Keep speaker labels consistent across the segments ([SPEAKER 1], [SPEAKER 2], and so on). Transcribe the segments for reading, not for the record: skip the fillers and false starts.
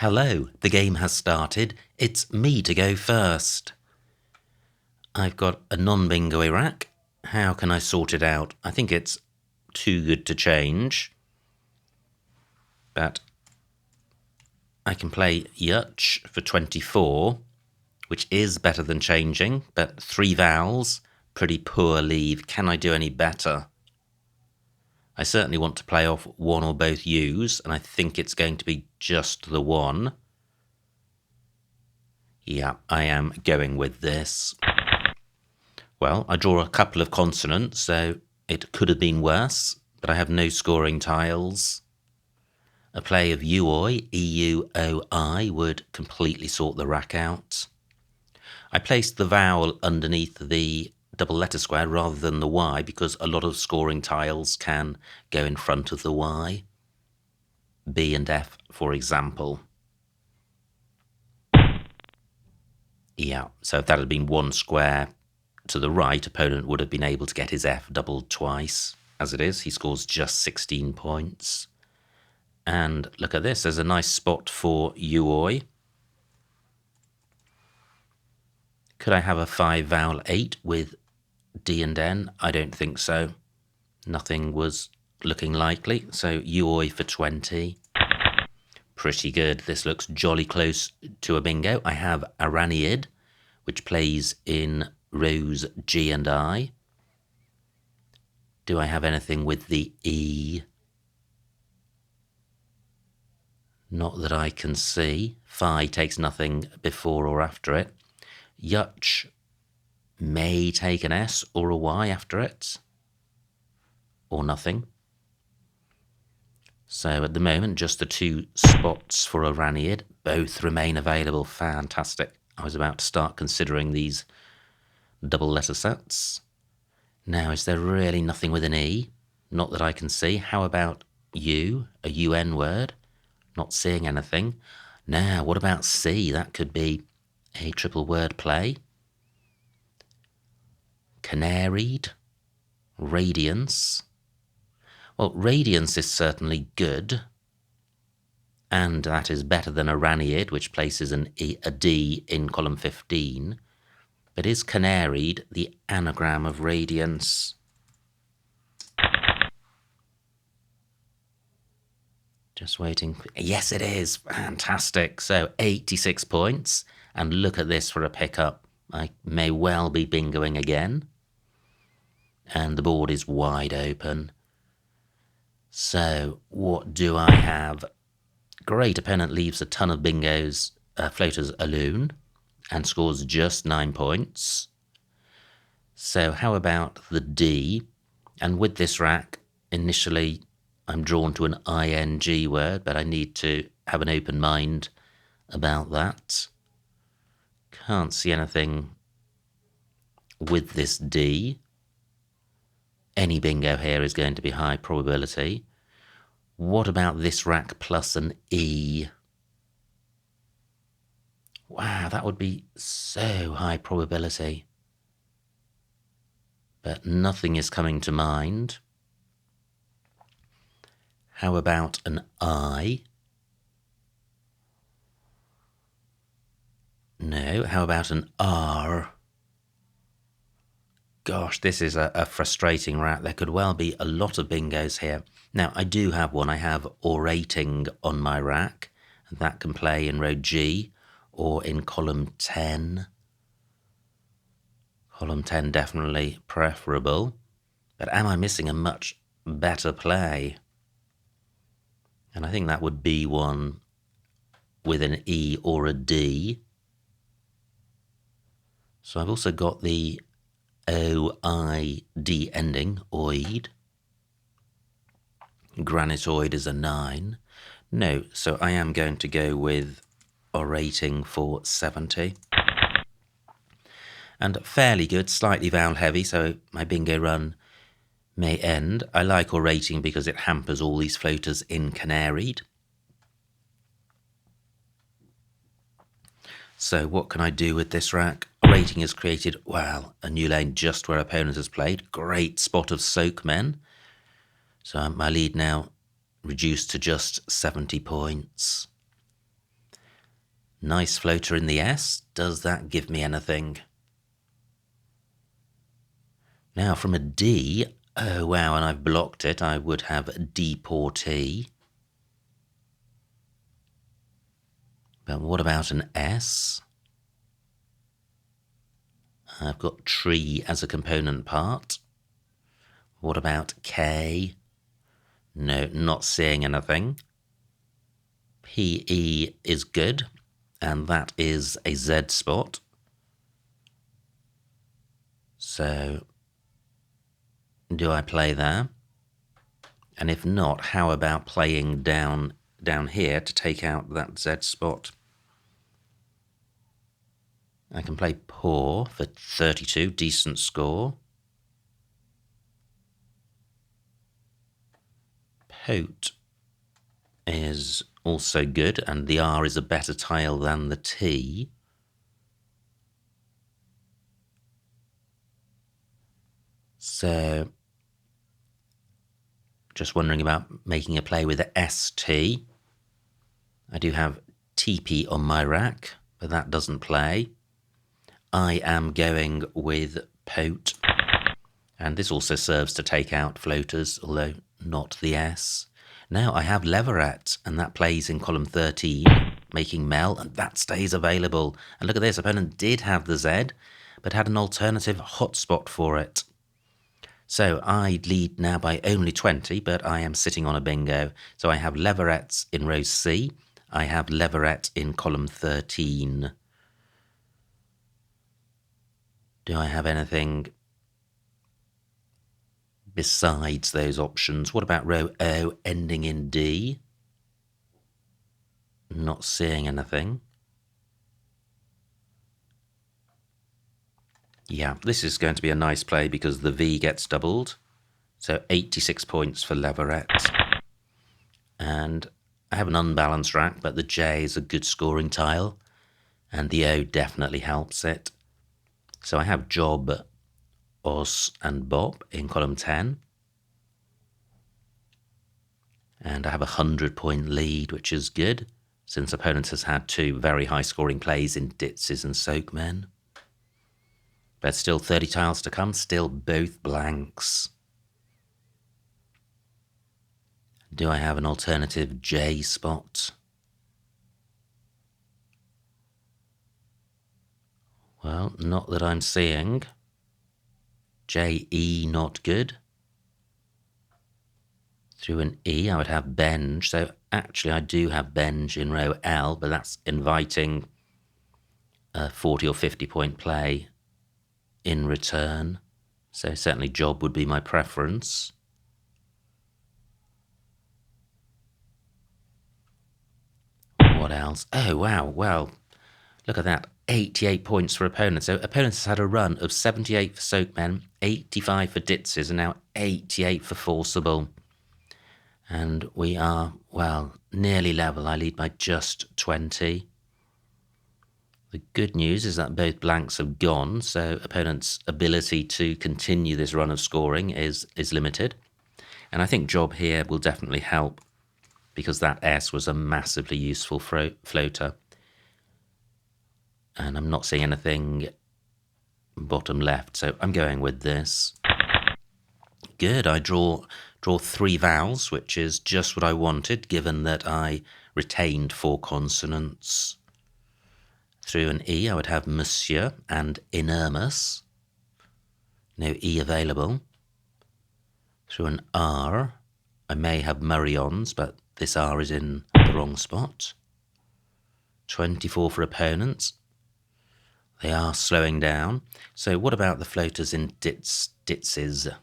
[SPEAKER 1] Hello, the game has started. It's me to go first. I've got a non-bingo rack. How can I sort it out? I think it's too good to change. But I can play Yutch for 24, which is better than changing, but 3 vowels, pretty poor leave. Can I do any better? I certainly want to play off one or both U's, and I think it's going to be just the one. Yeah, I am going with this. Well, I draw a couple of consonants, so it could have been worse, but I have no scoring tiles. A play of uoi, E-U-O-I, would completely sort the rack out. I placed the vowel underneath the double letter square rather than the Y because a lot of scoring tiles can go in front of the Y. B and F, for example. Yeah, so if that had been one square to the right, opponent would have been able to get his F doubled twice. As it is, he scores just 16 points. And look at this, there's a nice spot for uoi. Could I have a 5 vowel 8 with D and N? I don't think so. Nothing was looking likely, so uoi for 20. Pretty good. This looks jolly close to a bingo. I have Araniid, which plays in rows G and I. Do I have anything with the E? Not that I can see. Phi takes nothing before or after it. Yutch may take an S or a Y after it. Or nothing. So at the moment, just the 2 spots for Araniid. Both remain available. Fantastic. I was about to start considering these double letter sets. Now, is there really nothing with an E? Not that I can see. How about U, a UN word? Not seeing anything. Now, what about C? That could be a triple word play. Canaried, radiance. Well, radiance is certainly good, and that is better than Araniid, which places a D in column 15. But is canaried the anagram of radiance? Just waiting. Yes, it is. Fantastic. So 86 points. And look at this for a pickup. I may well be bingoing again. And the board is wide open. So what do I have? Great. Opponent leaves a ton of bingos, floaters alone, and scores just 9 points. So how about the D? And with this rack, initially I'm drawn to an ing word, but I need to have an open mind about that. Can't see anything with this D. Any bingo here is going to be high probability. What about this rack plus an E? Wow, that would be so high probability. But nothing is coming to mind. How about an I? No, how about an R? Gosh, this is a frustrating rack. There could well be a lot of bingos here. Now, I do have one. I have orating on my rack. And that can play in row G or in column 10. Column 10 definitely preferable. But am I missing a much better play? And I think that would be one with an E or a D. So I've also got the O-I-D ending, oid. Granitoid is a 9. No, so I am going to go with orating for 70. And fairly good, slightly vowel heavy, so my bingo run may end. I like orating because it hampers all these floaters in canaried. So what can I do with this rack? Orating has created, well, a new lane just where opponent has played. Great spot of soak men. So my lead now reduced to just 70 points. Nice floater in the S. Does that give me anything? Now from a D, oh wow, and I've blocked it, I would have a deportee. But what about an S? I've got tree as a component part. What about K? No, not seeing anything. PE is good, and that is a Z spot. So, do I play there? And if not, how about playing down here to take out that Z spot? I can play poor for 32, decent score. Pote is also good, and the R is a better tile than the T. So, just wondering about making a play with the ST. I do have TP on my rack, but that doesn't play. I am going with Pote, and this also serves to take out floaters, although not the S. Now I have Leveret, and that plays in column 13, making Mel, and that stays available. And look at this, opponent did have the Z, but had an alternative hotspot for it. So I lead now by only 20, but I am sitting on a bingo. So I have Leverets in row C. I have Leveret in column 13. Do I have anything besides those options? What about row O ending in D? Not seeing anything. Yeah, this is going to be a nice play because the V gets doubled. So 86 points for Leveret. And I have an unbalanced rack, but the J is a good scoring tile, and the O definitely helps it. So I have Job, Os, and Bob in column 10. And I have a 100-point lead, which is good, since opponent has had two very high-scoring plays in Ditzes and Soakmen. But still 30 tiles to come, still both blanks. Do I have an alternative J spot? Well, not that I'm seeing. JE not good. Through an E, I would have Benj. So actually, I do have Benj in row L, but that's inviting a 40 or 50-point play in return. So certainly Job would be my preference. What else? Oh, wow. Well, look at that. 88 points for opponents. So opponents has had a run of 78 for Soakmen, 85 for Ditzes, and now 88 for Forcible. And we are, well, nearly level. I lead by just 20. The good news is that both blanks have gone, so opponent's ability to continue this run of scoring is limited. And I think Job here will definitely help, because that S was a massively useful floater. And I'm not seeing anything bottom left, so I'm going with this. Good, I draw 3 vowels, which is just what I wanted, given that I retained 4 consonants. Through an E, I would have Monsieur and Inermus. No E available. Through an R, I may have Murions, but this R is in the wrong spot. 24 for opponents. They are slowing down. So what about the floaters in Ditzes?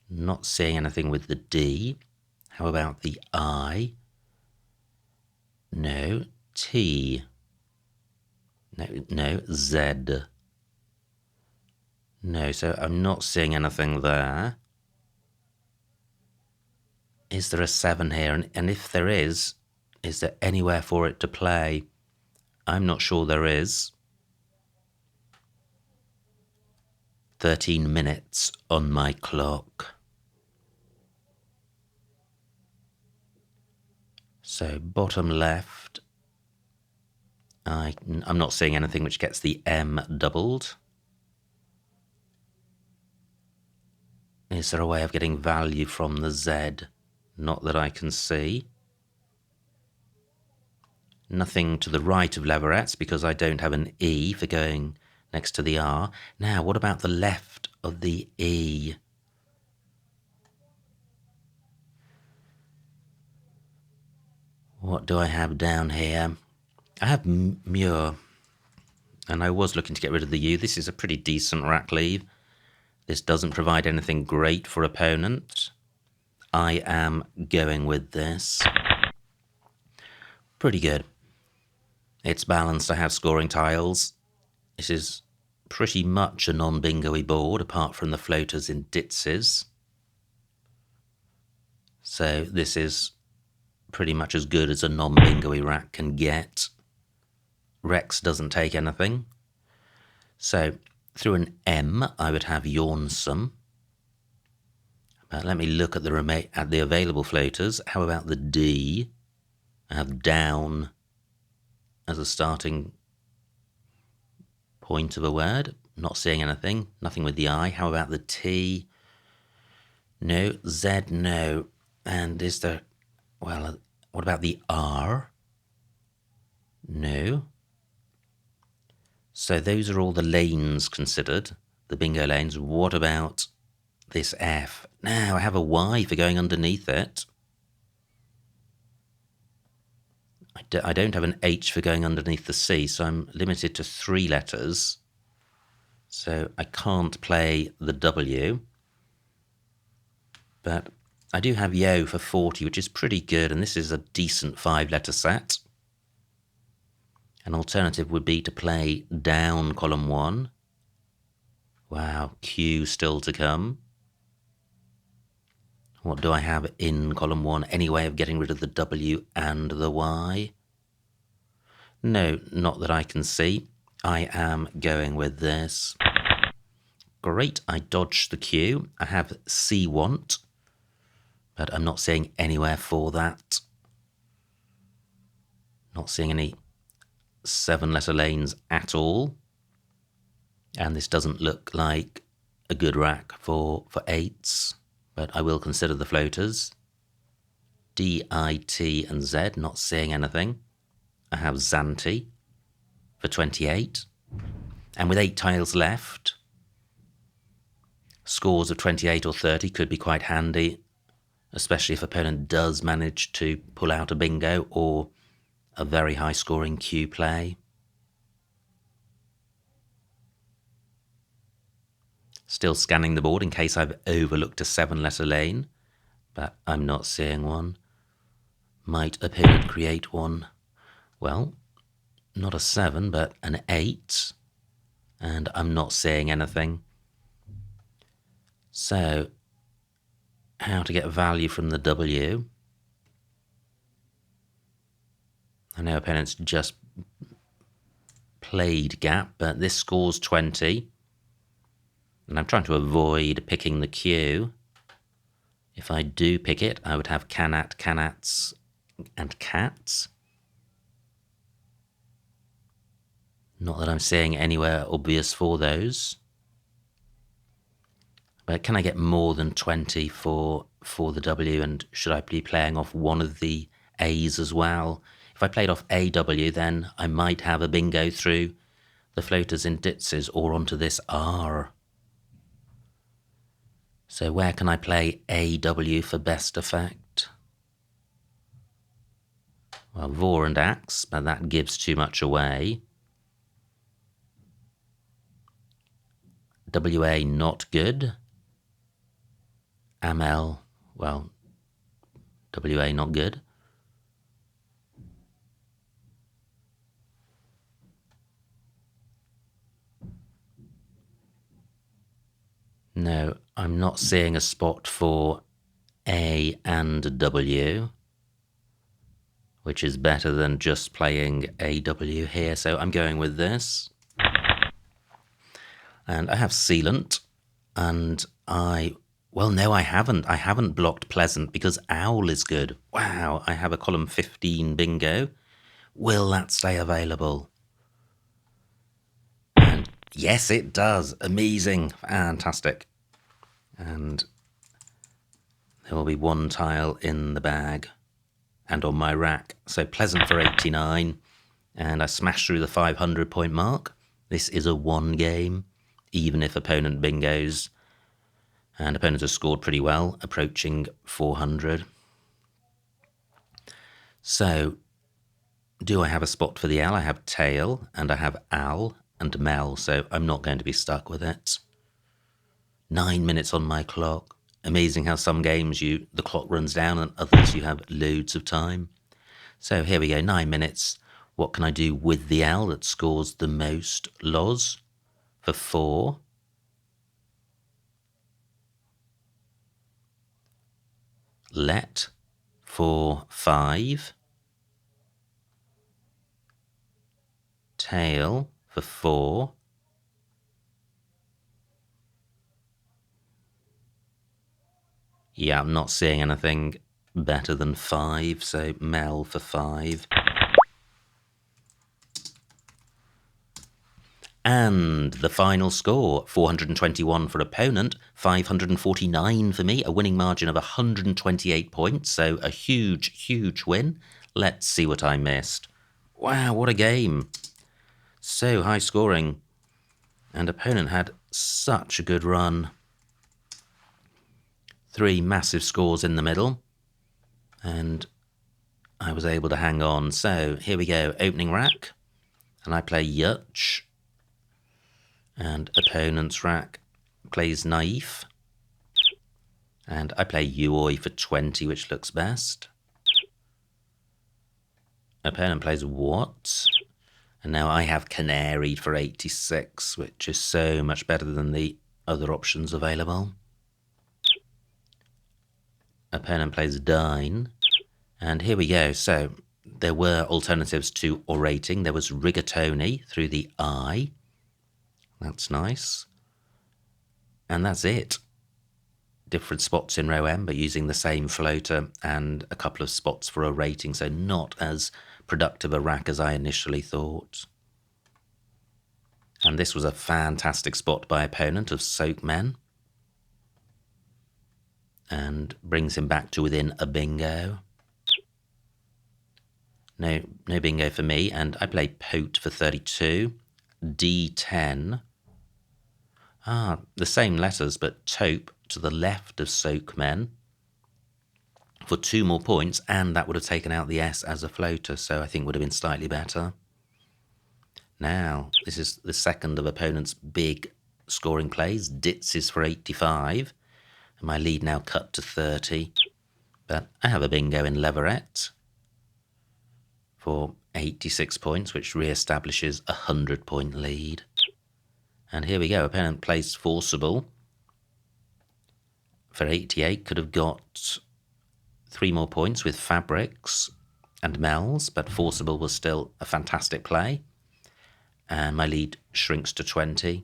[SPEAKER 1] Not seeing anything with the D. How about the I? No. T. No. Z. No, so I'm not seeing anything there. Is there a 7 here? And if there is there anywhere for it to play? I'm not sure there is. 13 minutes on my clock. So bottom left, I'm not seeing anything which gets the M doubled. Is there a way of getting value from the Z? Not that I can see. Nothing to the right of leverettes because I don't have an E for going next to the R. Now, what about the left of the E? What do I have down here? I have Muir, and I was looking to get rid of the U. This is a pretty decent rack leave. This doesn't provide anything great for opponent. I am going with this. Pretty good. It's balanced. I have scoring tiles. This is pretty much a non-bingo-y board, apart from the floaters in ditzes. So this is pretty much as good as a non-bingo-y rack can get. Rex doesn't take anything. So through an M, I would have Yawnsome. But let me look at the available floaters. How about the D? I have Down as a starting point of a word. Not seeing anything. Nothing with the I. How about the T? No. Z, no. And is there... Well, what about the R? No. So those are all the lanes considered, the bingo lanes. What about this F? Now I have a Y for going underneath it. I don't have an H for going underneath the C, so I'm limited to 3 letters. So I can't play the W. But I do have Yo for 40, which is pretty good, and this is a decent 5-letter set. An alternative would be to play down column 1. Wow, Q still to come. What do I have in column 1? Any way of getting rid of the W and the Y? No, not that I can see. I am going with this. Great, I dodged the Q. I have C want, but I'm not seeing anywhere for that. Not seeing any 7-letter lanes at all. And this doesn't look like a good rack for 8s, but I will consider the floaters. D, I, T and Z, not seeing anything. I have Zanti for 28. And with 8 tiles left, scores of 28 or 30 could be quite handy, especially if opponent does manage to pull out a bingo or a very high-scoring Q play. Still scanning the board in case I've overlooked a 7-letter lane, but I'm not seeing one. Might opponent create one? Well, not a 7, but an 8, and I'm not seeing anything. So, how to get value from the W? I know opponents just played gap, but this scores 20. And I'm trying to avoid picking the Q. If I do pick it, I would have canat, canats, and cats. Not that I'm seeing anywhere obvious for those. But can I get more than 20 for the W? And should I be playing off one of the A's as well? If I played off AW, then I might have a bingo through the floaters in ditzes or onto this R. So where can I play AW for best effect? Well, Vor and Axe, but that gives too much away. WA, not good. Amel, well, WA, not good. No, I'm not seeing a spot for A and W, which is better than just playing AW here, so I'm going with this. And I have Sealant, and well, no, I haven't. I haven't blocked Pleasant because Owl is good. Wow, I have a column 15 bingo. Will that stay available? Yes, it does. Amazing. Fantastic. And there will be one tile in the bag and on my rack. So pleasant for 89. And I smashed through the 500 point mark. This is a one game, even if opponent bingos. And opponent has scored pretty well, approaching 400. So, do I have a spot for the L? I have tail, and I have Al and Mel, so I'm not going to be stuck with it. 9 minutes on my clock. Amazing how some games the clock runs down and others you have loads of time. So here we go, 9 minutes. What can I do with the L that scores the most loz? For 4. Let for 5. Tail for 4. Yeah, I'm not seeing anything better than 5, so Mel for 5. And the final score, 421 for opponent, 549 for me, a winning margin of 128 points, so a huge, huge win. Let's see what I missed. Wow, what a game. So high scoring. And opponent had such a good run. 3 massive scores in the middle. And I was able to hang on. So here we go, opening rack. And I play Yutch. And opponent's rack plays Naif. And I play Uoi for 20, which looks best. Opponent plays What? And now I have Canary for 86, which is so much better than the other options available. Opponent plays Dine. And here we go. So there were alternatives to orating. There was rigatoni through the I. That's nice. And that's it. Different spots in row M, but using the same floater and a couple of spots for orating, so not as productive a rack as I initially thought. And this was a fantastic spot by opponent of Soak Men. And brings him back to within a bingo. No bingo for me, and I play Pote for 32. D10. The same letters, but taupe to the left of Soak Men for 2 more points, and that would have taken out the S as a floater, so I think would have been slightly better. Now, this is the second of opponent's big scoring plays. Ditz is for 85, and my lead now cut to 30. But I have a bingo in Leverett for 86 points, which re-establishes a 100-point lead. And here we go, opponent plays Forcible for 88, could have got 3 more points with Fabrics and Mel's, but Forcible was still a fantastic play. And my lead shrinks to 20.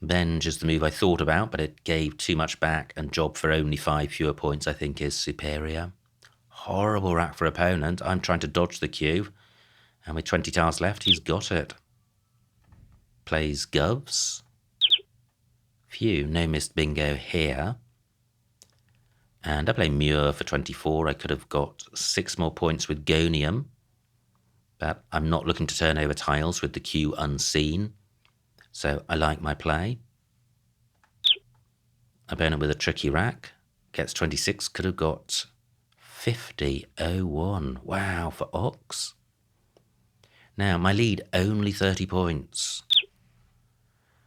[SPEAKER 1] Benge is the move I thought about, but it gave too much back, and job for only 5 fewer points I think is superior. Horrible rack for opponent. I'm trying to dodge the cue, and with 20 tiles left, he's got it. Plays Govs. Phew, no missed bingo here. And I play Muir for 24. I could have got 6 more points with Gonium, but I'm not looking to turn over tiles with the cue unseen, so I like my play. Opponent with a tricky rack gets 26, could have got 50-01. Wow, for Ox. Now, my lead only 30 points.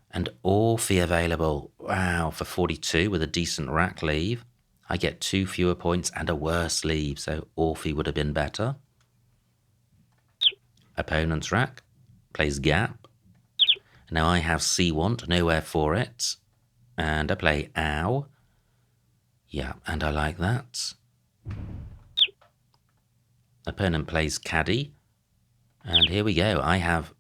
[SPEAKER 1] And Orphe available. Wow, for 42 with a decent rack leave. I get 2 fewer points and a worse leave, so Orphe would have been better. Opponent's rack plays Gap. Now I have C-Want, nowhere for it. And I play Ow. Yeah, and I like that. Opponent plays Caddy. And here we go. I have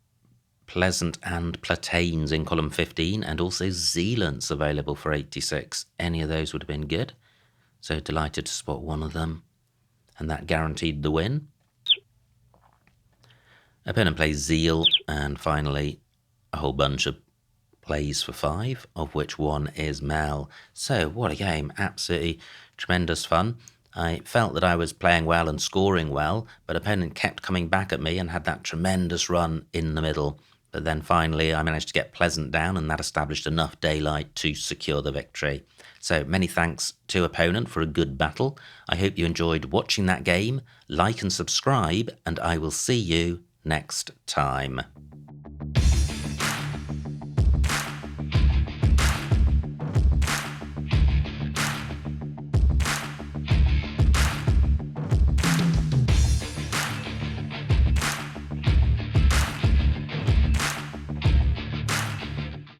[SPEAKER 1] Pleasant and Platanes in column 15, and also Zealants available for 86. Any of those would have been good. So delighted to spot one of them. And that guaranteed the win. Opponent plays Zeal, and finally a whole bunch of plays for 5, of which one is Mel. So what a game, absolutely tremendous fun. I felt that I was playing well and scoring well, but opponent kept coming back at me and had that tremendous run in the middle. But then finally I managed to get Pleasant down, and that established enough daylight to secure the victory. So many thanks to opponent for a good battle. I hope you enjoyed watching that game. Like and subscribe, and I will see you next time.